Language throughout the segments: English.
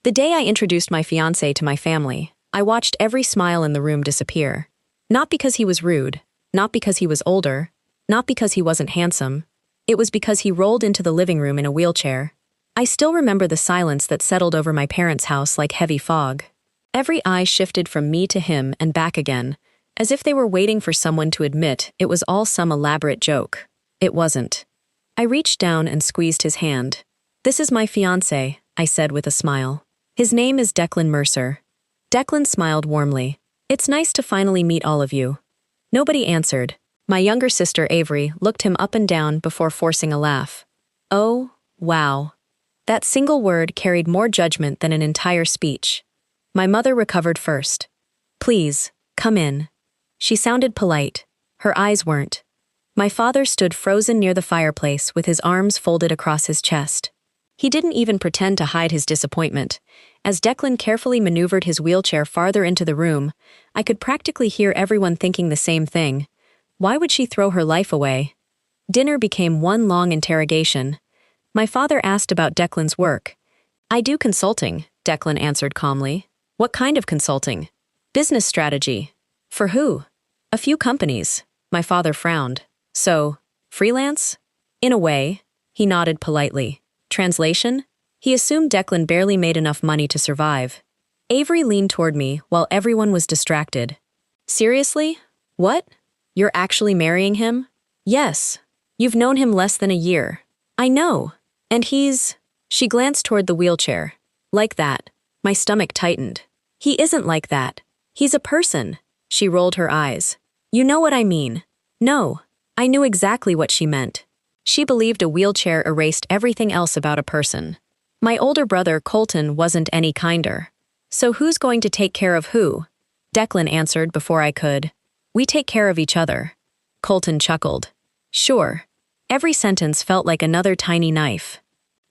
The day I introduced my fiancé to my family, I watched every smile in the room disappear. Not because he was rude, not because he was older, not because he wasn't handsome. It was because he rolled into the living room in a wheelchair. I still remember the silence that settled over my parents' house like heavy fog. Every eye shifted from me to him and back again, as if they were waiting for someone to admit it was all some elaborate joke. It wasn't. I reached down and squeezed his hand. "This is my fiancé," I said with a smile. "His name is Declan Mercer." Declan smiled warmly. "It's nice to finally meet all of you." Nobody answered. My younger sister Avery looked him up and down before forcing a laugh. Oh, wow. That single word carried more judgment than an entire speech. My mother recovered first. "Please, come in." She sounded polite. Her eyes weren't. My father stood frozen near the fireplace with his arms folded across his chest. He didn't even pretend to hide his disappointment. As Declan carefully maneuvered his wheelchair farther into the room, I could practically hear everyone thinking the same thing. Why would she throw her life away? Dinner became one long interrogation. My father asked about Declan's work. "I do consulting," Declan answered calmly. "What kind of consulting?" "Business strategy." "For who?" "A few companies." My father frowned. "So, freelance?" "In a way." He nodded politely. "Translation?" He assumed Declan barely made enough money to survive. Avery leaned toward me while everyone was distracted. "Seriously? What? You're actually marrying him?" "Yes. You've known him less than a year." "I know. And he's—" She glanced toward the wheelchair. "Like that." My stomach tightened. "He isn't like that. He's a person." She rolled her eyes. "You know what I mean." "No." I knew exactly what she meant. She believed a wheelchair erased everything else about a person. My older brother, Colton, wasn't any kinder. "So who's going to take care of who?" Declan answered before I could. "We take care of each other." Colton chuckled. "Sure." Every sentence felt like another tiny knife.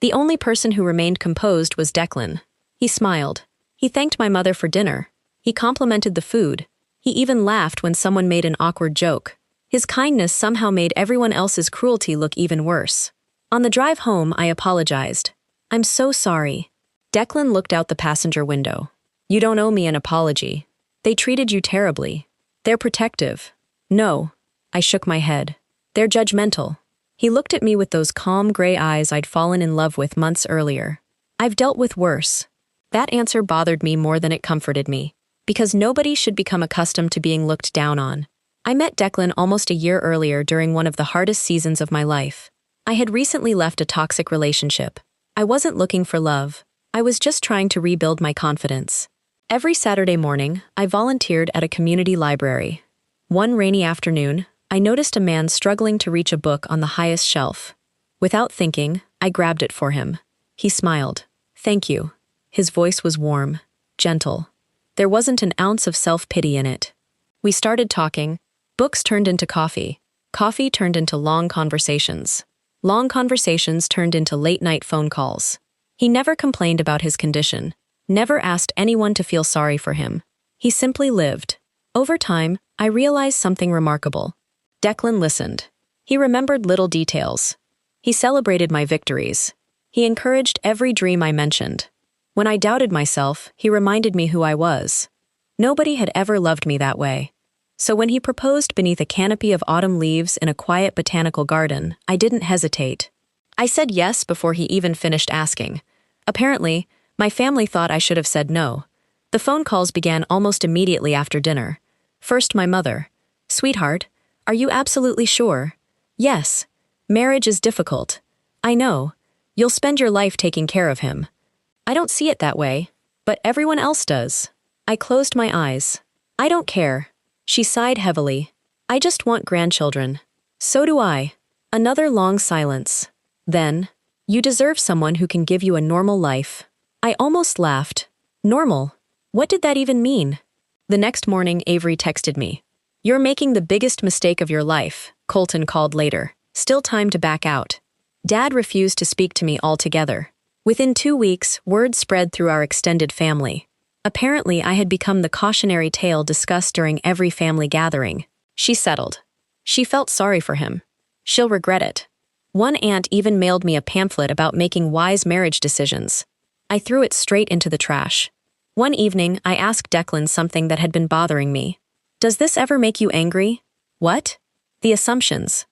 The only person who remained composed was Declan. He smiled. He thanked my mother for dinner. He complimented the food. He even laughed when someone made an awkward joke. His kindness somehow made everyone else's cruelty look even worse. On the drive home, I apologized. "I'm so sorry." Declan looked out the passenger window. "You don't owe me an apology. They treated you terribly. They're protective." "No." I shook my head. "They're judgmental." He looked at me with those calm gray eyes I'd fallen in love with months earlier. "I've dealt with worse." That answer bothered me more than it comforted me, because nobody should become accustomed to being looked down on. I met Declan almost a year earlier during one of the hardest seasons of my life. I had recently left a toxic relationship. I wasn't looking for love. I was just trying to rebuild my confidence. Every Saturday morning, I volunteered at a community library. One rainy afternoon, I noticed a man struggling to reach a book on the highest shelf. Without thinking, I grabbed it for him. He smiled. "Thank you." His voice was warm, gentle. There wasn't an ounce of self-pity in it. We started talking. Books turned into coffee. Coffee turned into long conversations. Long conversations turned into late-night phone calls. He never complained about his condition, never asked anyone to feel sorry for him. He simply lived. Over time, I realized something remarkable. Declan listened. He remembered little details. He celebrated my victories. He encouraged every dream I mentioned. When I doubted myself, he reminded me who I was. Nobody had ever loved me that way. So when he proposed beneath a canopy of autumn leaves in a quiet botanical garden, I didn't hesitate. I said yes before he even finished asking. Apparently, my family thought I should have said no. The phone calls began almost immediately after dinner. First, my mother. "Sweetheart, are you absolutely sure?" "Yes. Marriage is difficult." "I know. You'll spend your life taking care of him." "I don't see it that way, but everyone else does." I closed my eyes. "I don't care." She sighed heavily. "I just want grandchildren." "So do I." Another long silence. Then, "You deserve someone who can give you a normal life." I almost laughed. Normal? What did that even mean? The next morning, Avery texted me. "You're making the biggest mistake of your life," Colton called later. "Still time to back out." Dad refused to speak to me altogether. Within 2 weeks, word spread through our extended family. Apparently, I had become the cautionary tale discussed during every family gathering. She settled. She felt sorry for him. She'll regret it. One aunt even mailed me a pamphlet about making wise marriage decisions. I threw it straight into the trash. One evening, I asked Declan something that had been bothering me. Does this ever make you angry? What? The assumptions.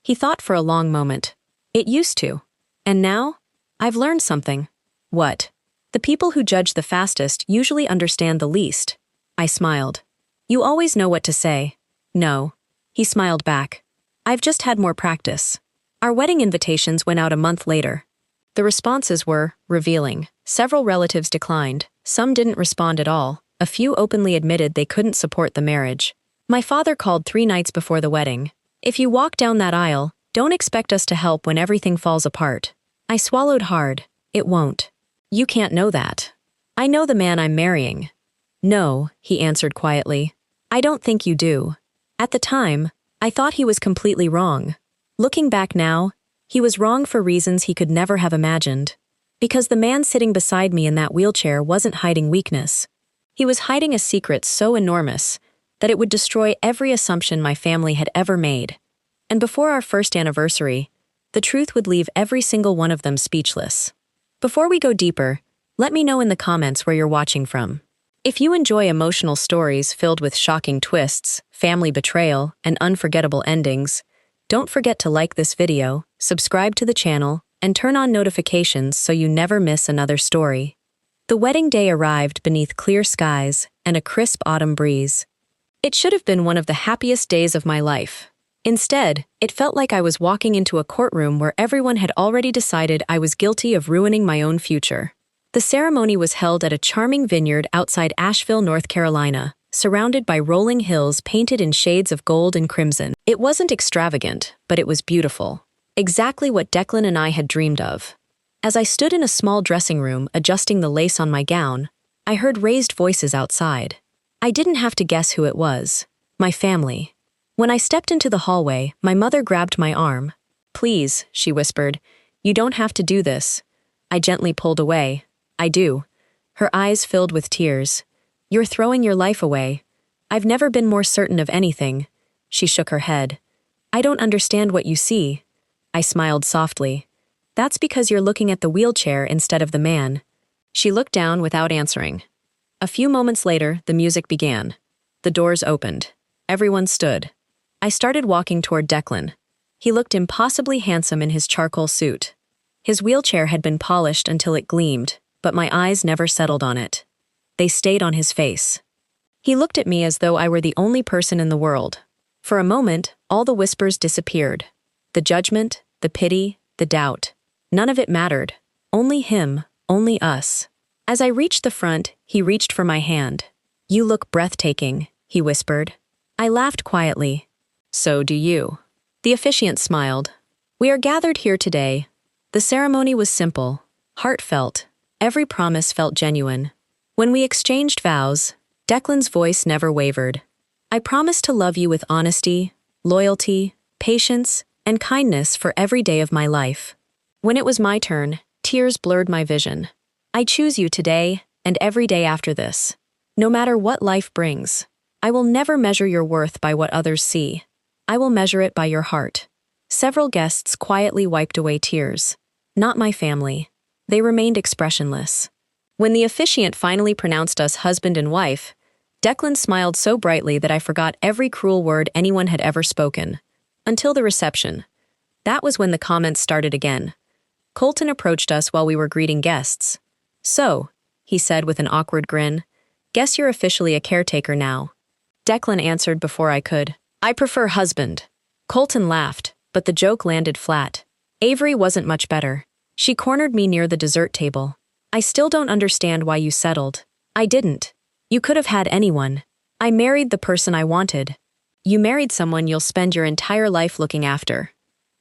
He thought for a long moment. It used to. And now? I've learned something. What? The people who judge the fastest usually understand the least. I smiled. You always know what to say. No. He smiled back. I've just had more practice. Our wedding invitations went out a month later. The responses were revealing. Several relatives declined. Some didn't respond at all. A few openly admitted they couldn't support the marriage. My father called 3 nights before the wedding. If you walk down that aisle, don't expect us to help when everything falls apart. I swallowed hard. It won't. You can't know that. I know the man I'm marrying. No, he answered quietly. I don't think you do. At the time, I thought he was completely wrong. Looking back now, he was wrong for reasons he could never have imagined. Because the man sitting beside me in that wheelchair wasn't hiding weakness. He was hiding a secret so enormous that it would destroy every assumption my family had ever made. And before our first anniversary, the truth would leave every single one of them speechless. Before we go deeper, let me know in the comments where you're watching from. If you enjoy emotional stories filled with shocking twists, family betrayal, and unforgettable endings, don't forget to like this video, subscribe to the channel, and turn on notifications so you never miss another story. The wedding day arrived beneath clear skies and a crisp autumn breeze. It should have been one of the happiest days of my life. Instead, it felt like I was walking into a courtroom where everyone had already decided I was guilty of ruining my own future. The ceremony was held at a charming vineyard outside Asheville, North Carolina, surrounded by rolling hills painted in shades of gold and crimson. It wasn't extravagant, but it was beautiful. Exactly what Declan and I had dreamed of. As I stood in a small dressing room adjusting the lace on my gown, I heard raised voices outside. I didn't have to guess who it was. My family. When I stepped into the hallway, my mother grabbed my arm. Please, she whispered. You don't have to do this. I gently pulled away. I do. Her eyes filled with tears. You're throwing your life away. I've never been more certain of anything. She shook her head. I don't understand what you see. I smiled softly. That's because you're looking at the wheelchair instead of the man. She looked down without answering. A few moments later, the music began. The doors opened. Everyone stood. I started walking toward Declan. He looked impossibly handsome in his charcoal suit. His wheelchair had been polished until it gleamed, but my eyes never settled on it. They stayed on his face. He looked at me as though I were the only person in the world. For a moment, all the whispers disappeared. The judgment, the pity, the doubt. None of it mattered. Only him, only us. As I reached the front, he reached for my hand. You look breathtaking, he whispered. I laughed quietly. So do you. The officiant smiled. We are gathered here today. The ceremony was simple, heartfelt. Every promise felt genuine. When we exchanged vows, Declan's voice never wavered. I promised to love you with honesty, loyalty, patience, and kindness for every day of my life. When it was my turn, tears blurred my vision. I choose you today and every day after this. No matter what life brings, I will never measure your worth by what others see. I will measure it by your heart. Several guests quietly wiped away tears. Not my family. They remained expressionless. When the officiant finally pronounced us husband and wife, Declan smiled so brightly that I forgot every cruel word anyone had ever spoken. Until the reception. That was when the comments started again. Colton approached us while we were greeting guests. So, he said with an awkward grin, guess you're officially a caretaker now. Declan answered before I could. I prefer husband. Colton laughed, but the joke landed flat. Avery wasn't much better. She cornered me near the dessert table. I still don't understand why you settled. I didn't. You could have had anyone. I married the person I wanted. You married someone you'll spend your entire life looking after.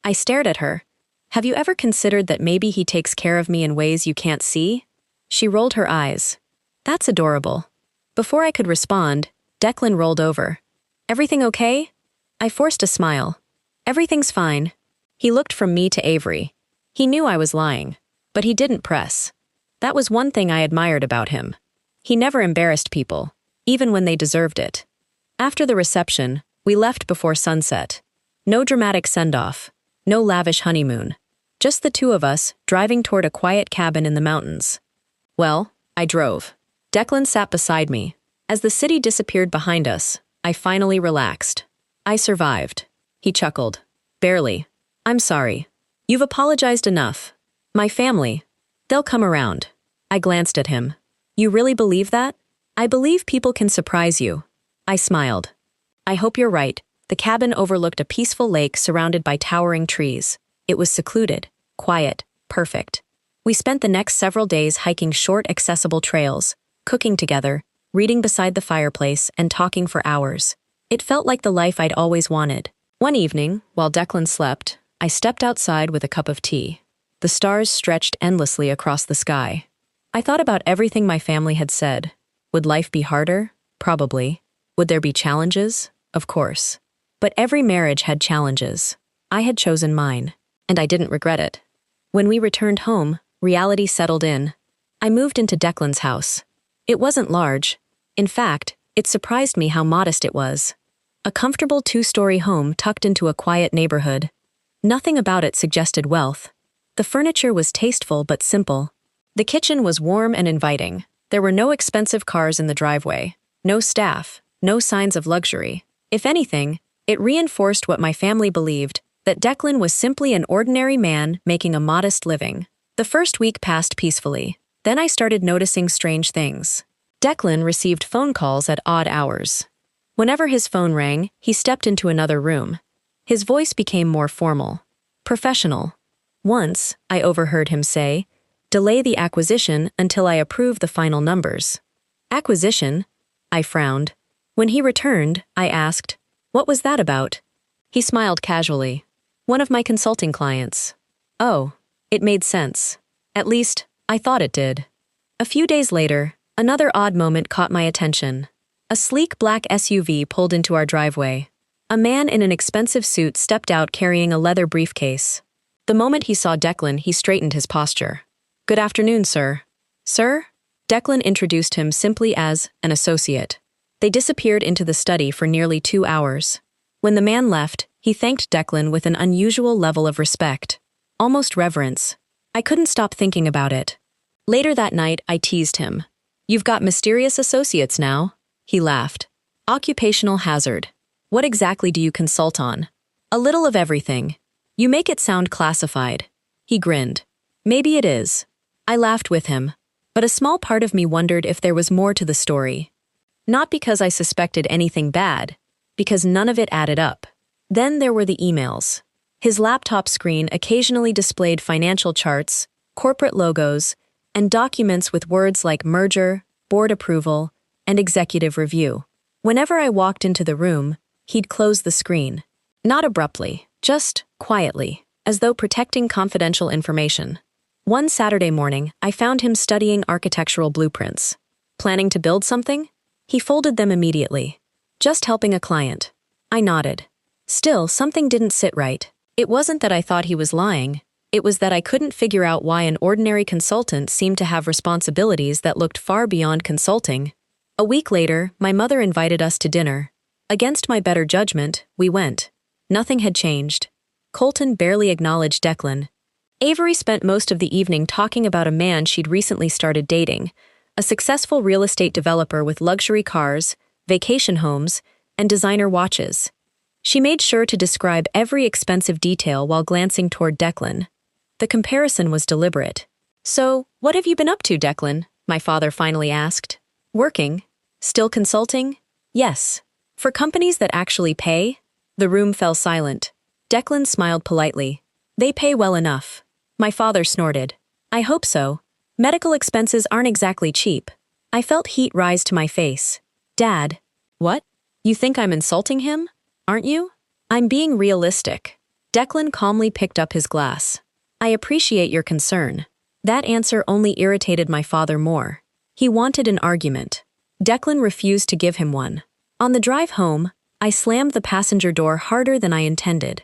I stared at her. Have you ever considered that maybe he takes care of me in ways you can't see? She rolled her eyes. That's adorable. Before I could respond, Declan rolled over. Everything okay? I forced a smile. Everything's fine. He looked from me to Avery. He knew I was lying, but he didn't press. That was one thing I admired about him. He never embarrassed people, even when they deserved it. After the reception, we left before sunset. No dramatic send-off. No lavish honeymoon. Just the two of us, driving toward a quiet cabin in the mountains. Well, I drove. Declan sat beside me. As the city disappeared behind us, I finally relaxed. I survived. He chuckled. Barely. I'm sorry. You've apologized enough. My family. They'll come around. I glanced at him. You really believe that? I believe people can surprise you. I smiled. I hope you're right. The cabin overlooked a peaceful lake surrounded by towering trees. It was secluded, quiet, perfect. We spent the next several days hiking short, accessible trails, cooking together, reading beside the fireplace, and talking for hours. It felt like the life I'd always wanted. One evening, while Declan slept, I stepped outside with a cup of tea. The stars stretched endlessly across the sky. I thought about everything my family had said. Would life be harder? Probably. Would there be challenges? Of course. But every marriage had challenges. I had chosen mine, and I didn't regret it. When we returned home, reality settled in. I moved into Declan's house. It wasn't large. In fact, it surprised me how modest it was. A comfortable 2-story home tucked into a quiet neighborhood. Nothing about it suggested wealth. The furniture was tasteful but simple. The kitchen was warm and inviting. There were no expensive cars in the driveway, no staff, no signs of luxury. If anything, it reinforced what my family believed, that Declan was simply an ordinary man making a modest living. The first week passed peacefully. Then I started noticing strange things. Declan received phone calls at odd hours. Whenever his phone rang, he stepped into another room. His voice became more formal, professional. Once, I overheard him say, "Delay the acquisition until I approve the final numbers." Acquisition? I frowned. When he returned, I asked, "What was that about?" He smiled casually. "One of my consulting clients." Oh, it made sense. At least, I thought it did. A few days later, another odd moment caught my attention. A sleek black SUV pulled into our driveway. A man in an expensive suit stepped out carrying a leather briefcase. The moment he saw Declan, he straightened his posture. "Good afternoon, sir." "Sir?" Declan introduced him simply as an associate. They disappeared into the study for nearly 2 hours. When the man left, he thanked Declan with an unusual level of respect, almost reverence. I couldn't stop thinking about it. Later that night, I teased him. "You've got mysterious associates now." He laughed. "Occupational hazard. What exactly do you consult on?" "A little of everything." "You make it sound classified." He grinned. "Maybe it is." I laughed with him, but a small part of me wondered if there was more to the story. Not because I suspected anything bad, because none of it added up. Then there were the emails. His laptop screen occasionally displayed financial charts, corporate logos, and documents with words like merger, board approval, and executive review. Whenever I walked into the room, he'd close the screen. Not abruptly, just quietly, as though protecting confidential information. One Saturday morning, I found him studying architectural blueprints. Planning to build something? He folded them immediately. Just helping a client. I nodded. Still, something didn't sit right. It wasn't that I thought he was lying. It was that I couldn't figure out why an ordinary consultant seemed to have responsibilities that looked far beyond consulting. A week later, my mother invited us to dinner. Against my better judgment, we went. Nothing had changed. Colton barely acknowledged Declan. Avery spent most of the evening talking about a man she'd recently started dating, a successful real estate developer with luxury cars, vacation homes, and designer watches. She made sure to describe every expensive detail while glancing toward Declan. The comparison was deliberate. "So, what have you been up to, Declan?" my father finally asked. "Working. Still consulting?" "Yes." "For companies that actually pay?" The room fell silent. Declan smiled politely. "They pay well enough." My father snorted. "I hope so. Medical expenses aren't exactly cheap." I felt heat rise to my face. "Dad." "What? You think I'm insulting him? Aren't you?" "I'm being realistic." Declan calmly picked up his glass. "I appreciate your concern." That answer only irritated my father more. He wanted an argument. Declan refused to give him one. On the drive home, I slammed the passenger door harder than I intended.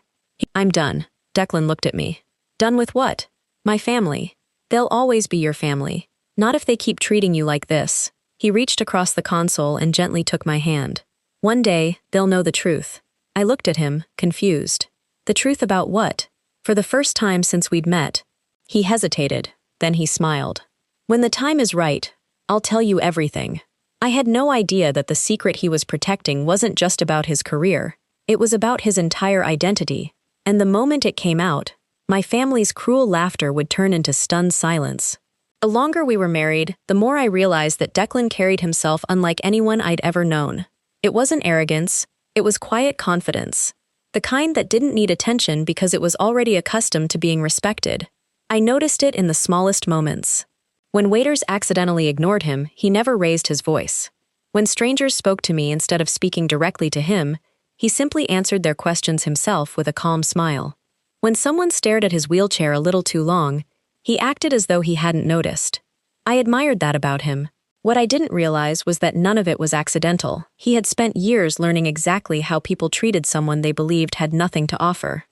"I'm done." Declan looked at me. "Done with what?" "My family. They'll always be your family. Not if they keep treating you like this." He reached across the console and gently took my hand. "One day, they'll know the truth." I looked at him, confused. "The truth about what?" For the first time since we'd met. He hesitated, then he smiled. When the time is right, I'll tell you everything. I had no idea that the secret he was protecting wasn't just about his career, it was about his entire identity. And the moment it came out, my family's cruel laughter would turn into stunned silence. The longer we were married, the more I realized that Declan carried himself unlike anyone I'd ever known. It wasn't arrogance, it was quiet confidence. The kind that didn't need attention because it was already accustomed to being respected. I noticed it in the smallest moments. When waiters accidentally ignored him, he never raised his voice. When strangers spoke to me instead of speaking directly to him, he simply answered their questions himself with a calm smile. When someone stared at his wheelchair a little too long, he acted as though he hadn't noticed. I admired that about him. What I didn't realize was that none of it was accidental. He had spent years learning exactly how people treated someone they believed had nothing to offer.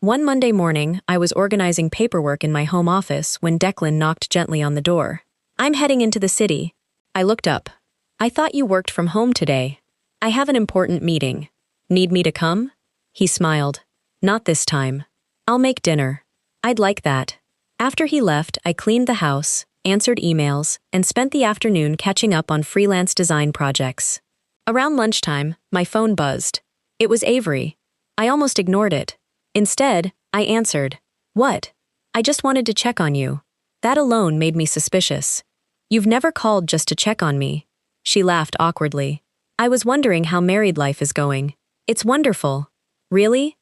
One Monday morning, I was organizing paperwork in my home office when Declan knocked gently on the door. "I'm heading into the city." I looked up. "I thought you worked from home today." "I have an important meeting." "Need me to come?" He smiled. "Not this time. I'll make dinner." "I'd like that." After he left, I cleaned the house, answered emails, and spent the afternoon catching up on freelance design projects. Around lunchtime, my phone buzzed. It was Avery. I almost ignored it. Instead, I answered. "What?" "I just wanted to check on you." That alone made me suspicious. "You've never called just to check on me." She laughed awkwardly. "I was wondering how married life is going." "It's wonderful." "Really?"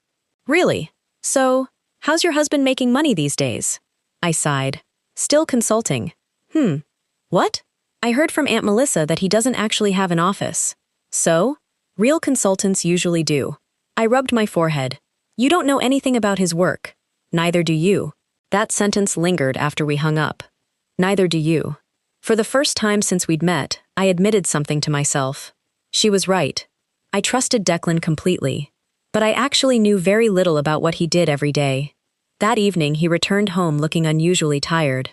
"Really. So, how's your husband making money these days?" I sighed. "Still consulting." What?" "I heard from Aunt Melissa that he doesn't actually have an office." "So?" "Real consultants usually do." I rubbed my forehead. "You don't know anything about his work." "Neither do you." That sentence lingered after we hung up. "Neither do you." For the first time since we'd met, I admitted something to myself. She was right. I trusted Declan completely. But I actually knew very little about what he did every day. That evening, he returned home looking unusually tired.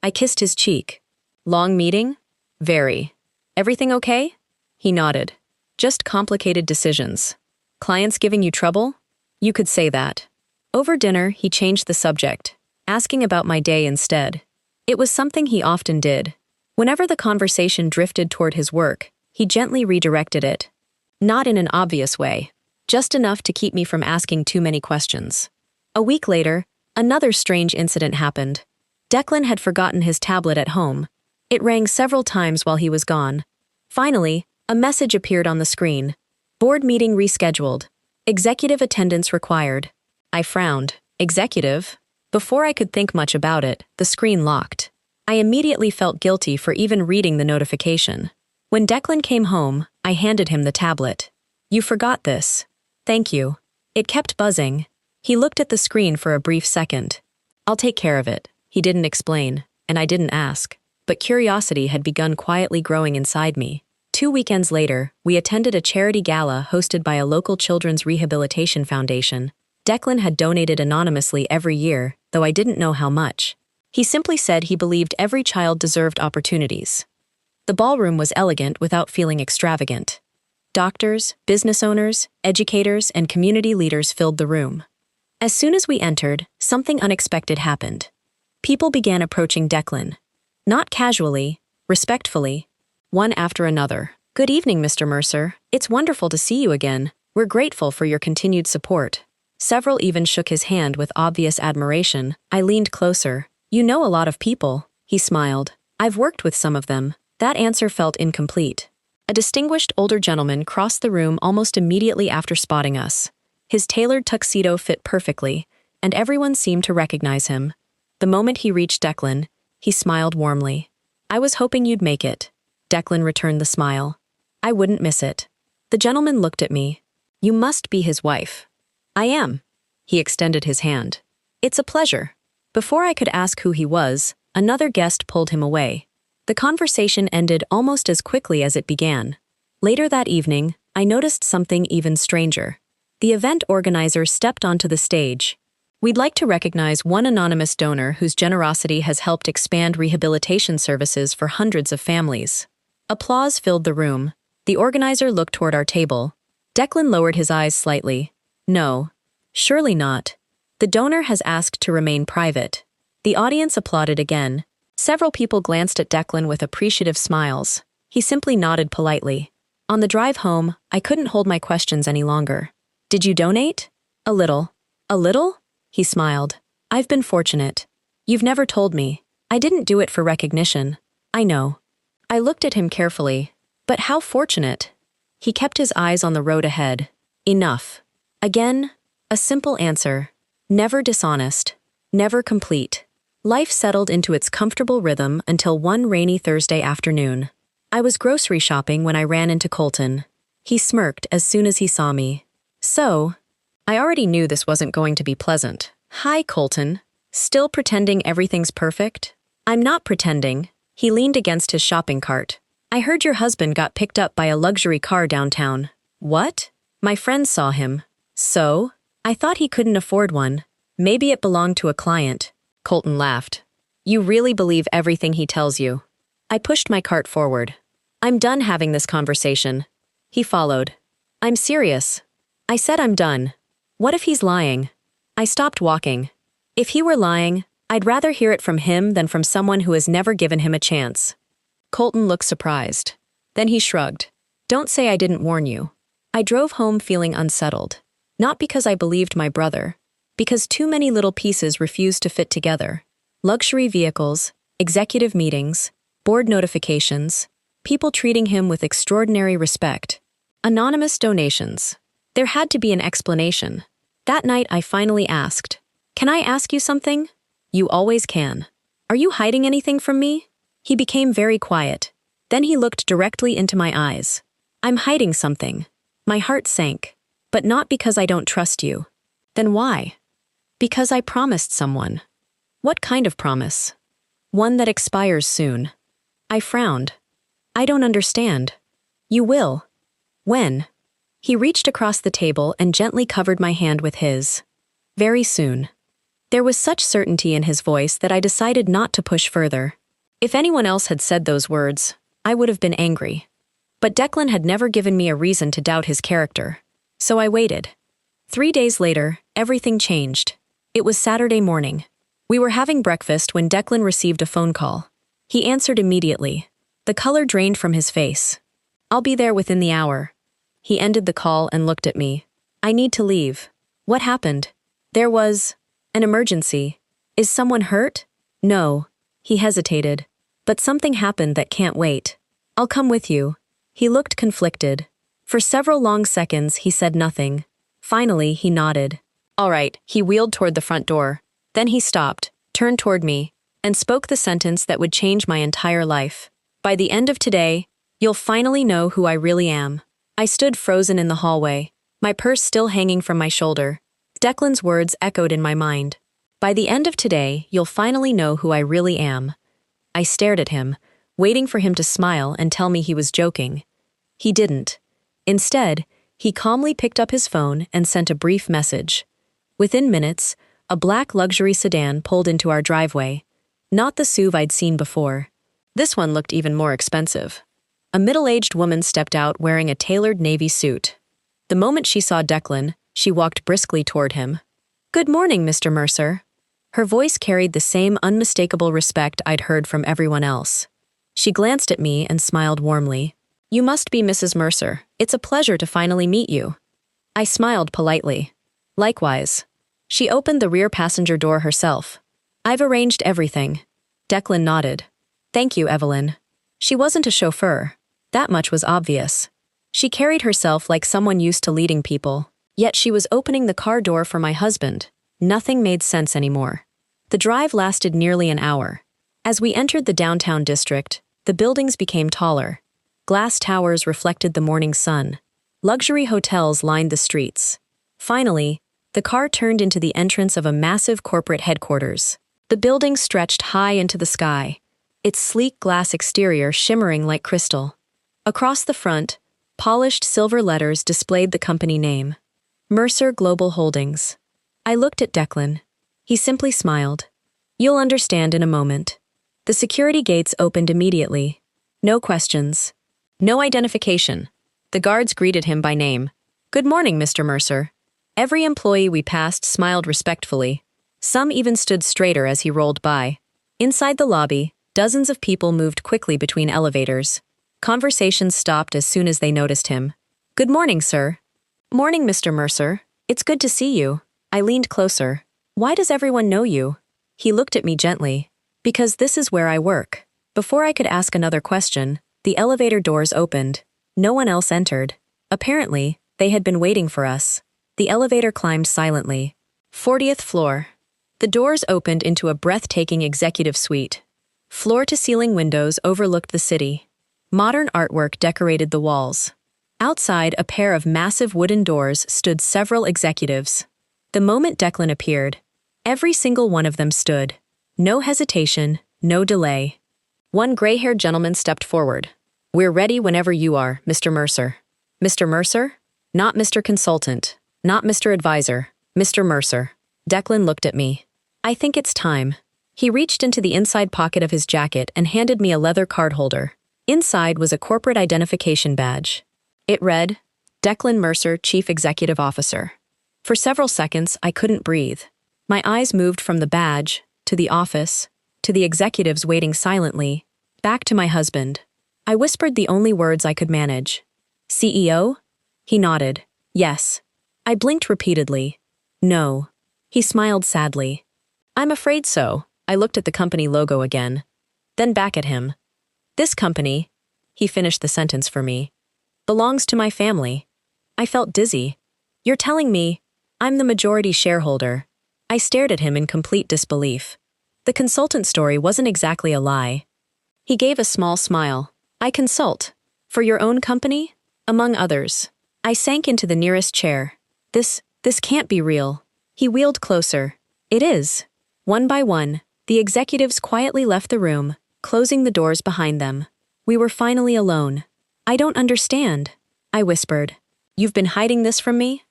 I kissed his cheek. "Long meeting?" "Very." "Everything okay?" He nodded. "Just complicated decisions." "Clients giving you trouble?" "You could say that." Over dinner, he changed the subject, asking about my day instead. It was something he often did. Whenever the conversation drifted toward his work, he gently redirected it. Not in an obvious way, just enough to keep me from asking too many questions. A week later, another strange incident happened. Declan had forgotten his tablet at home. It rang several times while he was gone. Finally, a message appeared on the screen. "Board meeting rescheduled. Executive attendance required." I frowned. "Executive?" Before I could think much about it, the screen locked. I immediately felt guilty for even reading the notification. When Declan came home, I handed him the tablet. "You forgot this." "Thank you." It kept buzzing. He looked at the screen for a brief second. "I'll take care of it." He didn't explain, and I didn't ask. But curiosity had begun quietly growing inside me. 2 weekends later, we attended a charity gala hosted by a local children's rehabilitation foundation. Declan had donated anonymously every year, though I didn't know how much. He simply said he believed every child deserved opportunities. The ballroom was elegant without feeling extravagant. Doctors, business owners, educators, and community leaders filled the room. As soon as we entered, something unexpected happened. People began approaching Declan. Not casually, respectfully, one after another. "Good evening, Mr. Mercer. It's wonderful to see you again. We're grateful for your continued support." Several even shook his hand with obvious admiration. I leaned closer. "You know a lot of people." He smiled. "I've worked with some of them." That answer felt incomplete. A distinguished older gentleman crossed the room almost immediately after spotting us. His tailored tuxedo fit perfectly, and everyone seemed to recognize him. The moment he reached Declan, he smiled warmly. "I was hoping you'd make it." Declan returned the smile. "I wouldn't miss it." The gentleman looked at me. "You must be his wife." "I am." He extended his hand. "It's a pleasure." Before I could ask who he was, another guest pulled him away. The conversation ended almost as quickly as it began. Later that evening, I noticed something even stranger. The event organizer stepped onto the stage. "We'd like to recognize one anonymous donor whose generosity has helped expand rehabilitation services for hundreds of families." Applause filled the room. The organizer looked toward our table. Declan lowered his eyes slightly. "No. Surely not. The donor has asked to remain private." The audience applauded again. Several people glanced at Declan with appreciative smiles. He simply nodded politely. On the drive home, I couldn't hold my questions any longer. Did you donate? A little. A little? He smiled. I've been fortunate. You've never told me. I didn't do it for recognition. I know. I looked at him carefully. But how fortunate? He kept his eyes on the road ahead. Enough. Again, a simple answer. Never dishonest. Never complete. Life settled into its comfortable rhythm until one rainy Thursday afternoon. I was grocery shopping when I ran into Colton. He smirked as soon as he saw me. So, I already knew this wasn't going to be pleasant. Hi, Colton. Still pretending everything's perfect? I'm not pretending. He leaned against his shopping cart. I heard your husband got picked up by a luxury car downtown. What? My friends saw him. So? I thought he couldn't afford one. Maybe it belonged to a client. Colton laughed. You really believe everything he tells you. I pushed my cart forward. I'm done having this conversation. He followed. I'm serious. I said I'm done. What if he's lying? I stopped walking. If he were lying, I'd rather hear it from him than from someone who has never given him a chance. Colton looked surprised. Then he shrugged. Don't say I didn't warn you. I drove home feeling unsettled. Not because I believed my brother. Because too many little pieces refused to fit together. Luxury vehicles, executive meetings, board notifications, people treating him with extraordinary respect. Anonymous donations. There had to be an explanation. That night I finally asked, Can I ask you something? You always can. Are you hiding anything from me? He became very quiet. Then he looked directly into my eyes. I'm hiding something. My heart sank. But not because I don't trust you. Then why? Because I promised someone. What kind of promise? One that expires soon. I frowned. I don't understand. You will. When? He reached across the table and gently covered my hand with his. Very soon. There was such certainty in his voice that I decided not to push further. If anyone else had said those words, I would have been angry. But Declan had never given me a reason to doubt his character. So I waited. 3 days later, everything changed. It was Saturday morning. We were having breakfast when Declan received a phone call. He answered immediately. The color drained from his face. I'll be there within the hour. He ended the call and looked at me. I need to leave. What happened? There was an emergency. Is someone hurt? No. He hesitated. But something happened that can't wait. I'll come with you. He looked conflicted. For several long seconds, he said nothing. Finally, he nodded. All right, he wheeled toward the front door. Then he stopped, turned toward me, and spoke the sentence that would change my entire life. By the end of today, you'll finally know who I really am. I stood frozen in the hallway, my purse still hanging from my shoulder. Declan's words echoed in my mind. By the end of today, you'll finally know who I really am. I stared at him, waiting for him to smile and tell me he was joking. He didn't. Instead, he calmly picked up his phone and sent a brief message. Within minutes, a black luxury sedan pulled into our driveway. Not the SUV I'd seen before. This one looked even more expensive. A middle-aged woman stepped out wearing a tailored navy suit. The moment she saw Declan, she walked briskly toward him. Good morning, Mr. Mercer. Her voice carried the same unmistakable respect I'd heard from everyone else. She glanced at me and smiled warmly. You must be Mrs. Mercer. It's a pleasure to finally meet you. I smiled politely. Likewise. She opened the rear passenger door herself. I've arranged everything. Declan nodded. Thank you, Evelyn. She wasn't a chauffeur. That much was obvious. She carried herself like someone used to leading people. Yet she was opening the car door for my husband. Nothing made sense anymore. The drive lasted nearly an hour. As we entered the downtown district, the buildings became taller. Glass towers reflected the morning sun. Luxury hotels lined the streets. Finally, the car turned into the entrance of a massive corporate headquarters. The building stretched high into the sky, its sleek glass exterior shimmering like crystal. Across the front, polished silver letters displayed the company name. Mercer Global Holdings. I looked at Declan. He simply smiled. You'll understand in a moment. The security gates opened immediately. No questions. No identification. The guards greeted him by name. Good morning, Mr. Mercer. Every employee we passed smiled respectfully. Some even stood straighter as he rolled by. Inside the lobby, Dozens of people moved quickly between elevators. Conversations stopped as soon as they noticed him. "Good morning, sir." "Morning, Mr. Mercer. It's good to see you." I leaned closer. "Why does everyone know you?" He looked at me gently. "Because this is where I work." Before I could ask another question, the elevator doors opened. No one else entered. Apparently, they had been waiting for us. The elevator climbed silently. 40th floor. The doors opened into a breathtaking executive suite. Floor-to-ceiling windows overlooked the city. Modern artwork decorated the walls. Outside, a pair of massive wooden doors stood several executives. The moment Declan appeared, every single one of them stood. No hesitation, no delay. One gray-haired gentleman stepped forward. "We're ready whenever you are, Mr. Mercer." "Mr. Mercer?" "Not Mr. Consultant. Not Mr. Advisor. Mr. Mercer." Declan looked at me. "I think it's time." He reached into the inside pocket of his jacket and handed me a leather card holder. Inside was a corporate identification badge. It read, Declan Mercer, Chief Executive Officer. For several seconds, I couldn't breathe. My eyes moved from the badge, to the office, to the executives waiting silently, back to my husband. I whispered the only words I could manage. "CEO?" He nodded. "Yes." I blinked repeatedly. "No." He smiled sadly. "I'm afraid so." I looked at the company logo again, then back at him. "This company," he finished the sentence for me, "belongs to my family." I felt dizzy. "You're telling me I'm the majority shareholder?" I stared at him in complete disbelief. The consultant story wasn't exactly a lie. He gave a small smile. "I consult. For your own company?" "Among others." I sank into the nearest chair. This can't be real." He wheeled closer. "It is." One by one, the executives quietly left the room, closing the doors behind them. We were finally alone. "I don't understand," I whispered. "You've been hiding this from me?"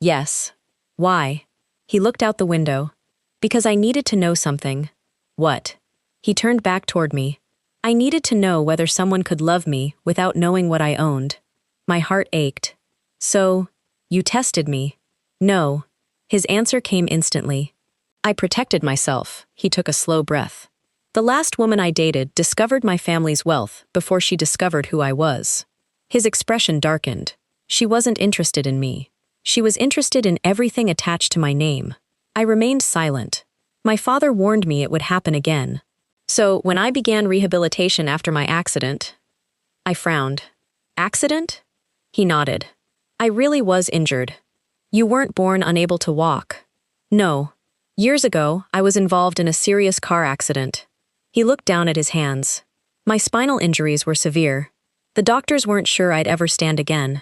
"Yes." "Why?" He looked out the window. "Because I needed to know something." "What?" He turned back toward me. "I needed to know whether someone could love me without knowing what I owned." My heart ached. "So, you tested me?" "No." His answer came instantly. "I protected myself." He took a slow breath. "The last woman I dated discovered my family's wealth before she discovered who I was." His expression darkened. She wasn't interested in me. She was interested in everything attached to my name. I remained silent. My father warned me it would happen again. So, when I began rehabilitation after my accident, I frowned. "Accident?" He nodded. "I really was injured." "You weren't born unable to walk." "No. Years ago, I was involved in a serious car accident." He looked down at his hands. My spinal injuries were severe. The doctors weren't sure I'd ever stand again.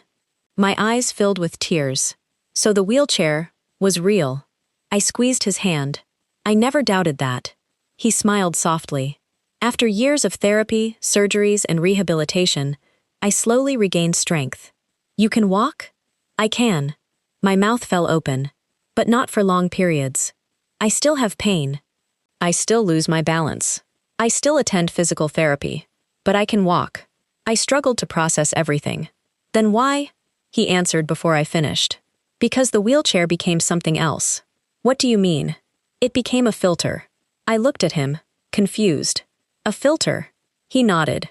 My eyes filled with tears. So the wheelchair was real. I squeezed his hand. I never doubted that. He smiled softly. After years of therapy, surgeries, and rehabilitation, I slowly regained strength. "You can walk?" "I can." My mouth fell open, but not for long periods. "I still have pain. I still lose my balance. I still attend physical therapy. But I can walk." I struggled to process everything. "Then why?" He answered before I finished. "Because the wheelchair became something else." "What do you mean?" "It became a filter." I looked at him, confused. "A filter?" He nodded.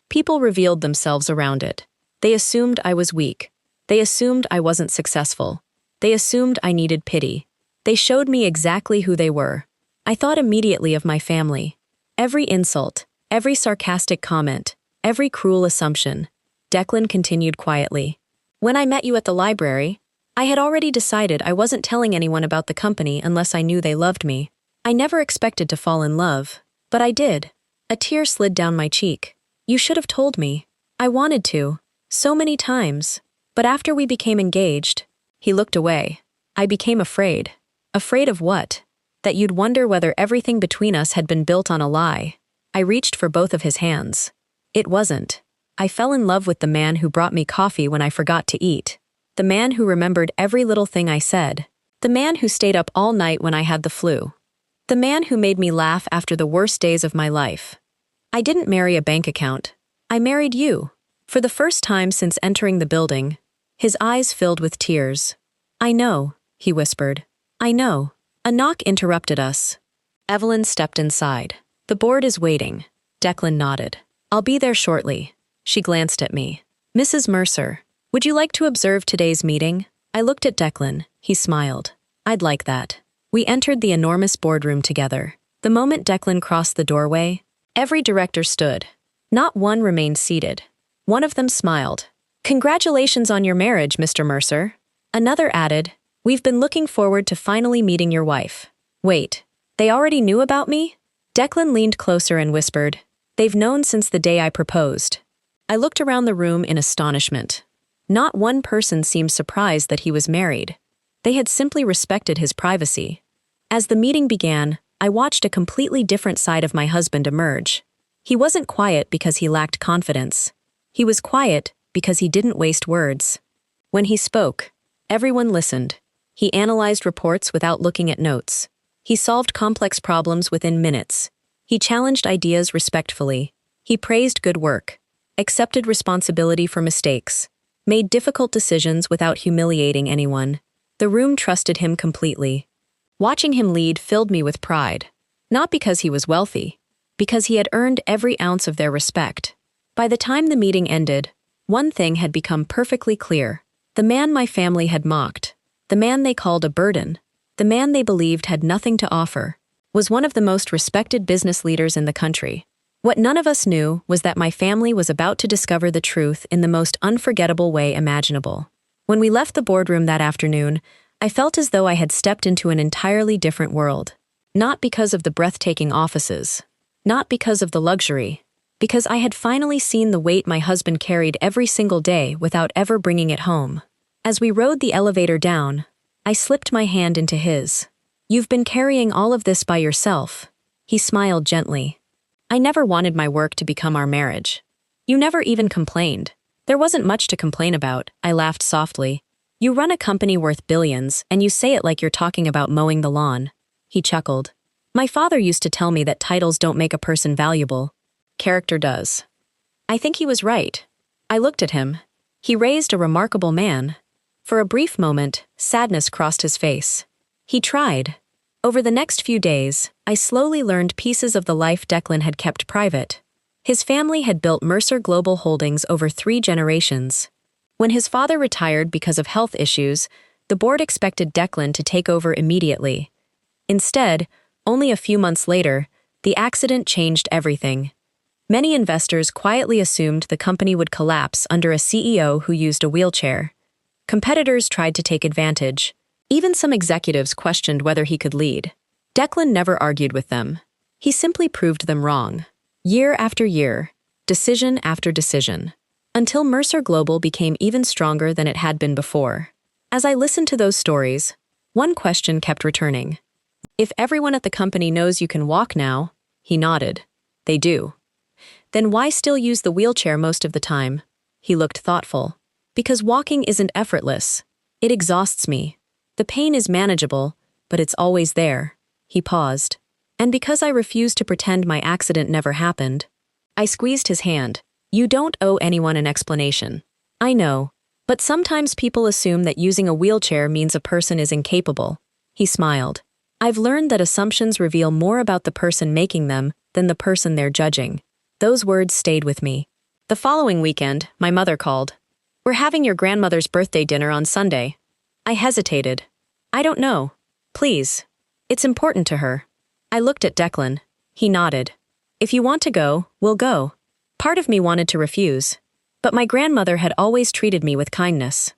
People revealed themselves around it. They assumed I was weak. They assumed I wasn't successful. They assumed I needed pity. They showed me exactly who they were. I thought immediately of my family. Every insult, every sarcastic comment, every cruel assumption. Declan continued quietly. "When I met you at the library, I had already decided I wasn't telling anyone about the company unless I knew they loved me. I never expected to fall in love, but I did." A tear slid down my cheek. "You should have told me." "I wanted to. So many times. But after we became engaged," he looked away. "I became afraid." "Afraid of what?" "That you'd wonder whether everything between us had been built on a lie." I reached for both of his hands. "It wasn't. I fell in love with the man who brought me coffee when I forgot to eat. The man who remembered every little thing I said. The man who stayed up all night when I had the flu. The man who made me laugh after the worst days of my life. I didn't marry a bank account. I married you." For the first time since entering the building, his eyes filled with tears. "I know," he whispered. "I know." A knock interrupted us. Evelyn stepped inside. "The board is waiting." Declan nodded. I'll be there shortly. She glanced at me. Mrs. Mercer, would you like to observe today's meeting? I looked at Declan. He smiled. I'd like that. We entered the enormous boardroom together. The moment Declan crossed the doorway, every director stood. Not one remained seated. One of them smiled. Congratulations on your marriage, Mr. Mercer. Another added, we've been looking forward to finally meeting your wife. Wait, they already knew about me? Declan leaned closer and whispered, they've known since the day I proposed. I looked around the room in astonishment. Not one person seemed surprised that he was married. They had simply respected his privacy. As the meeting began, I watched a completely different side of my husband emerge. He wasn't quiet because he lacked confidence. He was quiet because he didn't waste words. When he spoke, everyone listened. He analyzed reports without looking at notes. He solved complex problems within minutes. He challenged ideas respectfully. He praised good work, accepted responsibility for mistakes, made difficult decisions without humiliating anyone. The room trusted him completely. Watching him lead filled me with pride. Not because he was wealthy, because he had earned every ounce of their respect. By the time the meeting ended, one thing had become perfectly clear. The man my family had mocked, the man they called a burden, the man they believed had nothing to offer, was one of the most respected business leaders in the country. What none of us knew was that my family was about to discover the truth in the most unforgettable way imaginable. When we left the boardroom that afternoon, I felt as though I had stepped into an entirely different world. Not because of the breathtaking offices, not because of the luxury, because I had finally seen the weight my husband carried every single day without ever bringing it home. As we rode the elevator down, I slipped my hand into his. You've been carrying all of this by yourself. He smiled gently. I never wanted my work to become our marriage. You never even complained. There wasn't much to complain about, I laughed softly. You run a company worth billions, and you say it like you're talking about mowing the lawn. He chuckled. My father used to tell me that titles don't make a person valuable. Character does. I think he was right. I looked at him. He raised a remarkable man. For a brief moment, sadness crossed his face. He tried. Over the next few days, I slowly learned pieces of the life Declan had kept private. His family had built Mercer Global Holdings over 3 generations. When his father retired because of health issues, the board expected Declan to take over immediately. Instead, only a few months later, the accident changed everything. Many investors quietly assumed the company would collapse under a CEO who used a wheelchair. Competitors tried to take advantage. Even some executives questioned whether he could lead. Declan never argued with them. He simply proved them wrong. Year after year, decision after decision, until Mercer Global became even stronger than it had been before. As I listened to those stories, one question kept returning. If everyone at the company knows you can walk now, he nodded. They do. Then why still use the wheelchair most of the time? He looked thoughtful. Because walking isn't effortless. It exhausts me. The pain is manageable, but it's always there. He paused. And because I refused to pretend my accident never happened, I squeezed his hand. You don't owe anyone an explanation. I know, but sometimes people assume that using a wheelchair means a person is incapable. He smiled. I've learned that assumptions reveal more about the person making them than the person they're judging. Those words stayed with me. The following weekend, my mother called. We're having your grandmother's birthday dinner on Sunday. I hesitated. I don't know. Please. It's important to her. I looked at Declan. He nodded. If you want to go, we'll go. Part of me wanted to refuse, but my grandmother had always treated me with kindness.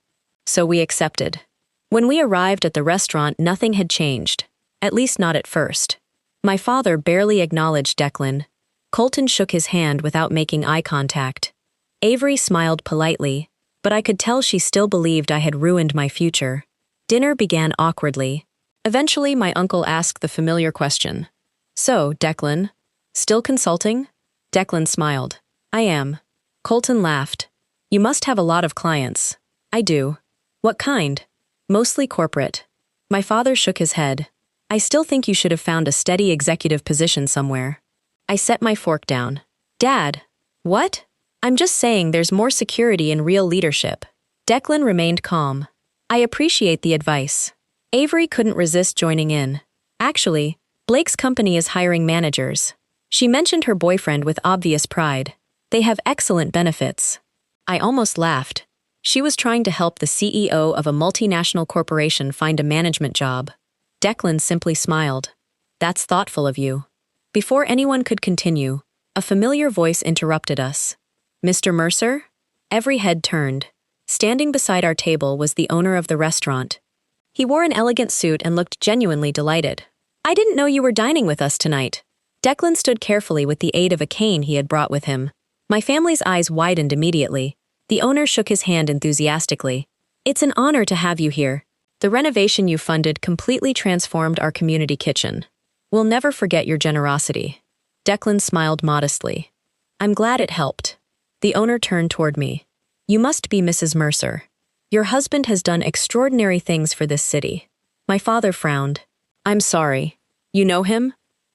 So we accepted. When we arrived at the restaurant, nothing had changed, at least not at first. My father barely acknowledged Declan. Colton shook his hand without making eye contact. Avery smiled politely, but I could tell she still believed I had ruined my future. Dinner began awkwardly. Eventually, my uncle asked the familiar question. So, Declan, still consulting? Declan smiled. I am. Colton laughed. You must have a lot of clients. I do. What kind? Mostly corporate. My father shook his head. I still think you should have found a steady executive position somewhere. I set my fork down. Dad. What? I'm just saying there's more security in real leadership. Declan remained calm. I appreciate the advice. Avery couldn't resist joining in. Actually, Blake's company is hiring managers. She mentioned her boyfriend with obvious pride. They have excellent benefits. I almost laughed. She was trying to help the CEO of a multinational corporation find a management job. Declan simply smiled. That's thoughtful of you. Before anyone could continue, a familiar voice interrupted us. Mr. Mercer? Every head turned. Standing beside our table was the owner of the restaurant. He wore an elegant suit and looked genuinely delighted. I didn't know you were dining with us tonight. Declan stood carefully with the aid of a cane he had brought with him. My family's eyes widened immediately. The owner shook his hand enthusiastically. It's an honor to have you here. The renovation you funded completely transformed our community kitchen. We'll never forget your generosity. Declan smiled modestly. I'm glad it helped. The owner turned toward me. You must be Mrs. Mercer. Your husband has done extraordinary things for this city. My father frowned. I'm sorry. You know him?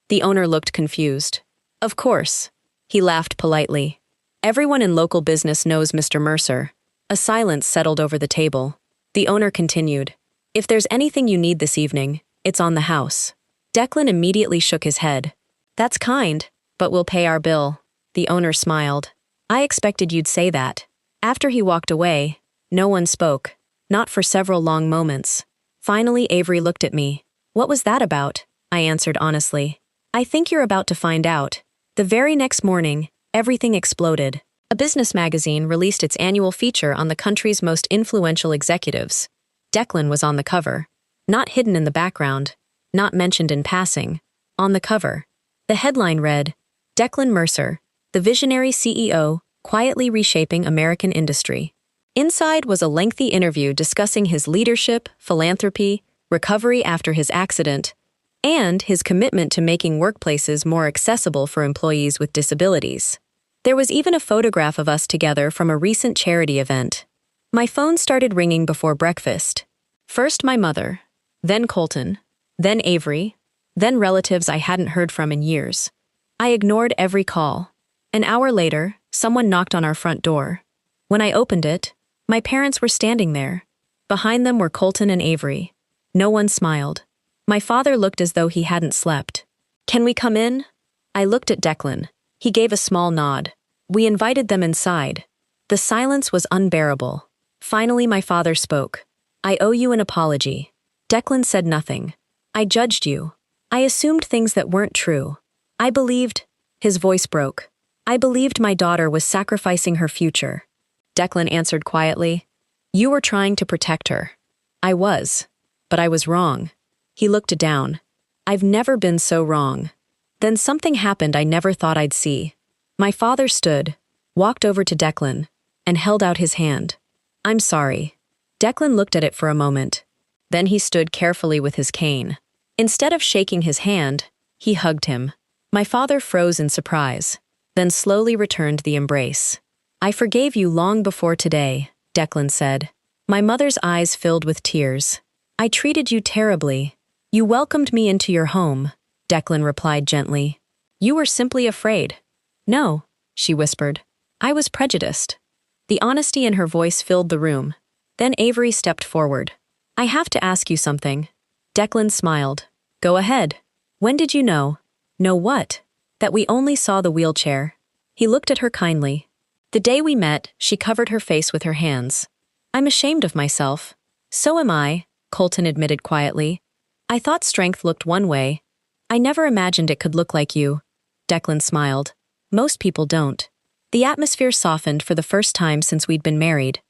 The owner looked confused. Of course. He laughed politely. Everyone in local business knows Mr. Mercer. A silence settled over the table. The owner continued. If there's anything you need this evening, it's on the house. Declan immediately shook his head. That's kind, but we'll pay our bill. The owner smiled. I expected you'd say that. After he walked away, no one spoke, not for several long moments. Finally, Avery looked at me. What was that about? I answered honestly. I think you're about to find out. The very next morning, everything exploded. A business magazine released its annual feature on the country's most influential executives. Declan was on the cover. Not hidden in the background. Not mentioned in passing. On the cover. The headline read, Declan Mercer, the visionary CEO, quietly reshaping American industry. Inside was a lengthy interview discussing his leadership, philanthropy, recovery after his accident, and his commitment to making workplaces more accessible for employees with disabilities. There was even a photograph of us together from a recent charity event. My phone started ringing before breakfast. First my mother, then Colton, then Avery, then relatives I hadn't heard from in years. I ignored every call. An hour later, someone knocked on our front door. When I opened it, my parents were standing there. Behind them were Colton and Avery. No one smiled. My father looked as though he hadn't slept. Can we come in? I looked at Declan. He gave a small nod. We invited them inside. The silence was unbearable. Finally, my father spoke. I owe you an apology. Declan said nothing. I judged you. I assumed things that weren't true. I believed. His voice broke. I believed my daughter was sacrificing her future. Declan answered quietly. You were trying to protect her. I was. But I was wrong. He looked down. I've never been so wrong. Then something happened I never thought I'd see. My father stood, walked over to Declan, and held out his hand. I'm sorry. Declan looked at it for a moment. Then he stood carefully with his cane. Instead of shaking his hand, he hugged him. My father froze in surprise, then slowly returned the embrace. I forgave you long before today, Declan said. My mother's eyes filled with tears. I treated you terribly. You welcomed me into your home, Declan replied gently. You were simply afraid. No, she whispered. I was prejudiced. The honesty in her voice filled the room. Then Avery stepped forward. I have to ask you something. Declan smiled. Go ahead. When did you know? Know what? That we only saw the wheelchair. He looked at her kindly. The day we met, she covered her face with her hands. I'm ashamed of myself. So am I, Colton admitted quietly. I thought strength looked one way. I never imagined it could look like you. Declan smiled. Most people don't. The atmosphere softened for the first time since we'd been married.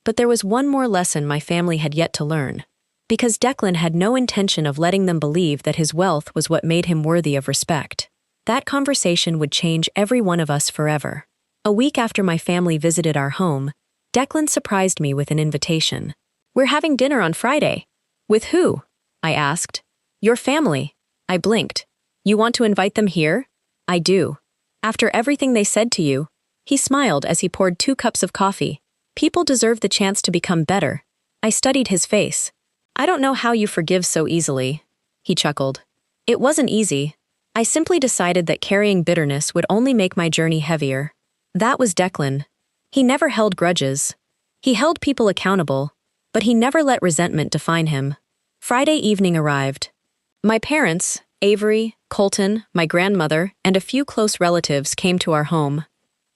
But there was one more lesson my family had yet to learn. Because Declan had no intention of letting them believe that his wealth was what made him worthy of respect. That conversation would change every one of us forever. A week after my family visited our home, Declan surprised me with an invitation. We're having dinner on Friday. With who? I asked. Your family. I blinked. You want to invite them here? I do. After everything they said to you. He smiled as he poured 2 cups of coffee. People deserve the chance to become better. I studied his face. I don't know how you forgive so easily. He chuckled. It wasn't easy. I simply decided that carrying bitterness would only make my journey heavier. That was Declan. He never held grudges. He held people accountable, but he never let resentment define him. Friday evening arrived. My parents, Avery, Colton, my grandmother, and a few close relatives came to our home.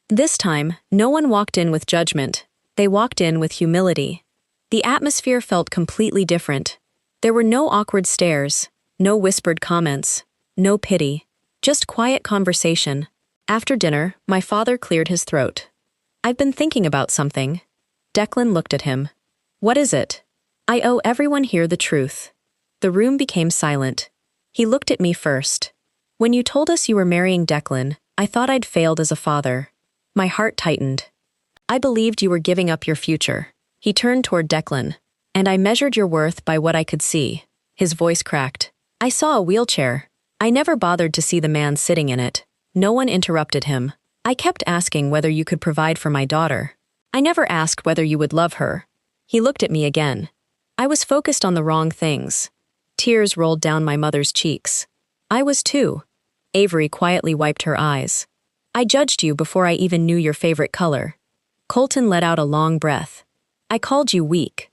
This time, no one walked in with judgment. They walked in with humility. The atmosphere felt completely different. There were no awkward stares, no whispered comments, no pity, just quiet conversation. After dinner, my father cleared his throat. "I've been thinking about something." Declan looked at him. "What is it?" "I owe everyone here the truth." The room became silent. He looked at me first. "When you told us you were marrying Declan, I thought I'd failed as a father." My heart tightened. "I believed you were giving up your future." He turned toward Declan. "And I measured your worth by what I could see." His voice cracked. "I saw a wheelchair. I never bothered to see the man sitting in it." No one interrupted him. "I kept asking whether you could provide for my daughter. I never asked whether you would love her." He looked at me again. I was focused on the wrong things. Tears rolled down my mother's cheeks. I was too. Avery quietly wiped her eyes. "I judged you before I even knew your favorite color." Colton let out a long breath. "I called you weak.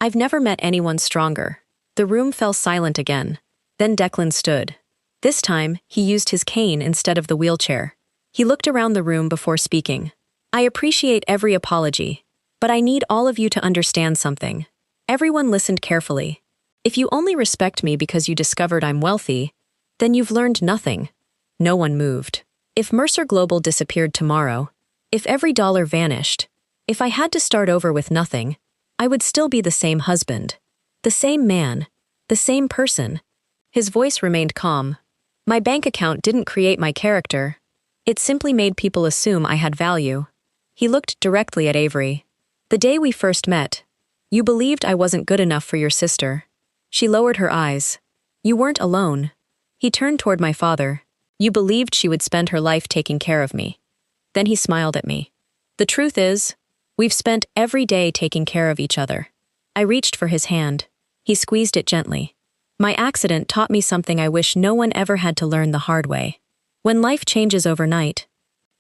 I've never met anyone stronger." The room fell silent again. Then Declan stood. This time, he used his cane instead of the wheelchair. He looked around the room before speaking. "I appreciate every apology, but I need all of you to understand something." Everyone listened carefully. "If you only respect me because you discovered I'm wealthy, then you've learned nothing." No one moved. If Mercer Global disappeared tomorrow, if every dollar vanished, if I had to start over with nothing, I would still be the same husband, the same man, the same person. His voice remained calm. "My bank account didn't create my character. It simply made people assume I had value." He looked directly at Avery. "The day we first met, you believed I wasn't good enough for your sister." She lowered her eyes. "You weren't alone." He turned toward my father. "You believed she would spend her life taking care of me." Then he smiled at me. "The truth is, we've spent every day taking care of each other." I reached for his hand. He squeezed it gently. "My accident taught me something I wish no one ever had to learn the hard way. When life changes overnight,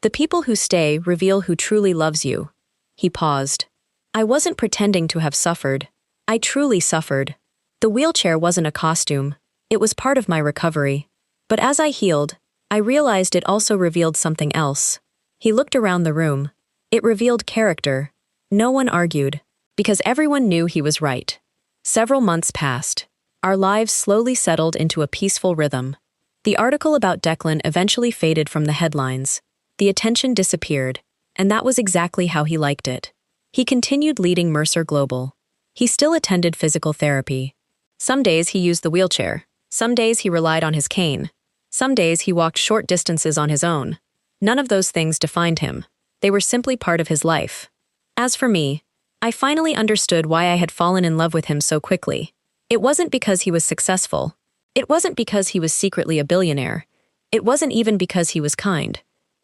the people who stay reveal who truly loves you." He paused. "I wasn't pretending to have suffered. I truly suffered. The wheelchair wasn't a costume. It was part of my recovery. But as I healed, I realized it also revealed something else." He looked around the room. It revealed character. No one argued, because everyone knew he was right. Several months passed. Our lives slowly settled into a peaceful rhythm. The article about Declan eventually faded from the headlines. The attention disappeared, and that was exactly how he liked it. He continued leading Mercer Global. He still attended physical therapy. Some days he used the wheelchair. Some days he relied on his cane. Some days he walked short distances on his own. None of those things defined him. They were simply part of his life. As for me, I finally understood why I had fallen in love with him so quickly. It wasn't because he was successful. It wasn't because he was secretly a billionaire. It wasn't even because he was kind.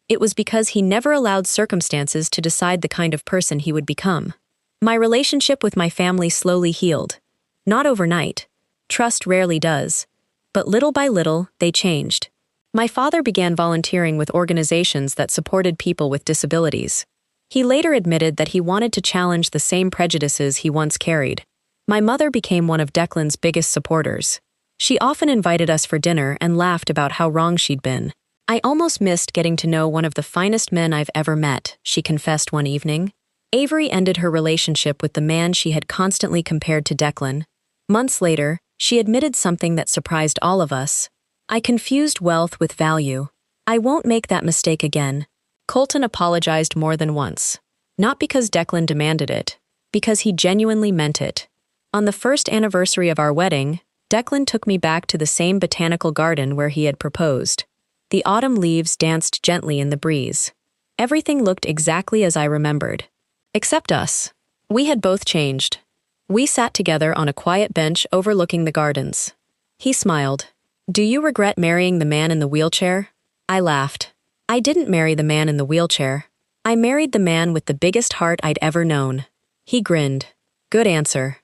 It was because he never allowed circumstances to decide the kind of person he would become. My relationship with my family slowly healed. Not overnight. Trust rarely does. But little by little, they changed. My father began volunteering with organizations that supported people with disabilities. He later admitted that he wanted to challenge the same prejudices he once carried. My mother became one of Declan's biggest supporters. She often invited us for dinner and laughed about how wrong she'd been. "I almost missed getting to know one of the finest men I've ever met," she confessed one evening. Avery ended her relationship with the man she had constantly compared to Declan. Months later, she admitted something that surprised all of us. "I confused wealth with value. I won't make that mistake again." Colton apologized more than once. Not because Declan demanded it, because he genuinely meant it. On the first anniversary of our wedding, Declan took me back to the same botanical garden where he had proposed. The autumn leaves danced gently in the breeze. Everything looked exactly as I remembered. Except us. We had both changed. We sat together on a quiet bench overlooking the gardens. He smiled. "Do you regret marrying the man in the wheelchair?" I laughed. "I didn't marry the man in the wheelchair. I married the man with the biggest heart I'd ever known." He grinned. "Good answer."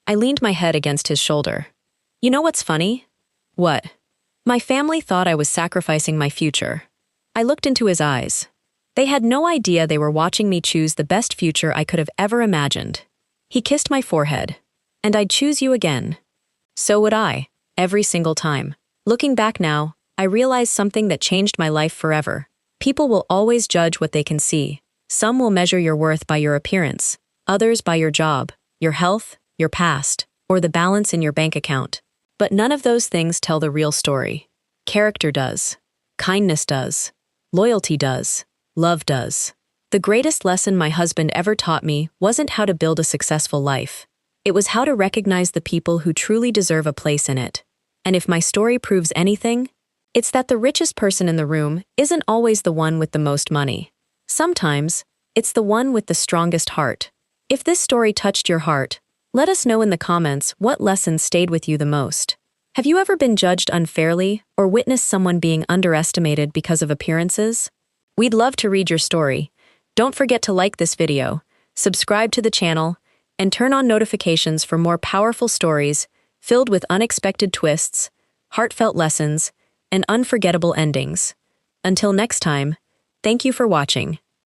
I leaned my head against his shoulder. "You know what's funny?" "What?" "My family thought I was sacrificing my future." I looked into his eyes. They had no idea they were watching me choose the best future I could have ever imagined. He kissed my forehead. "And I'd choose you again." "So would I, every single time." Looking back now, I realize something that changed my life forever. People will always judge what they can see. Some will measure your worth by your appearance, others by your job, your health, your past, or the balance in your bank account. But none of those things tell the real story. Character does. Kindness does. Loyalty does. Love does. The greatest lesson my husband ever taught me wasn't how to build a successful life. It was how to recognize the people who truly deserve a place in it. And if my story proves anything, it's that the richest person in the room isn't always the one with the most money. Sometimes, it's the one with the strongest heart. If this story touched your heart, let us know in the comments what lesson stayed with you the most. Have you ever been judged unfairly or witnessed someone being underestimated because of appearances? We'd love to read your story. Don't forget to like this video, subscribe to the channel, and turn on notifications for more powerful stories filled with unexpected twists, heartfelt lessons, and unforgettable endings. Until next time, thank you for watching.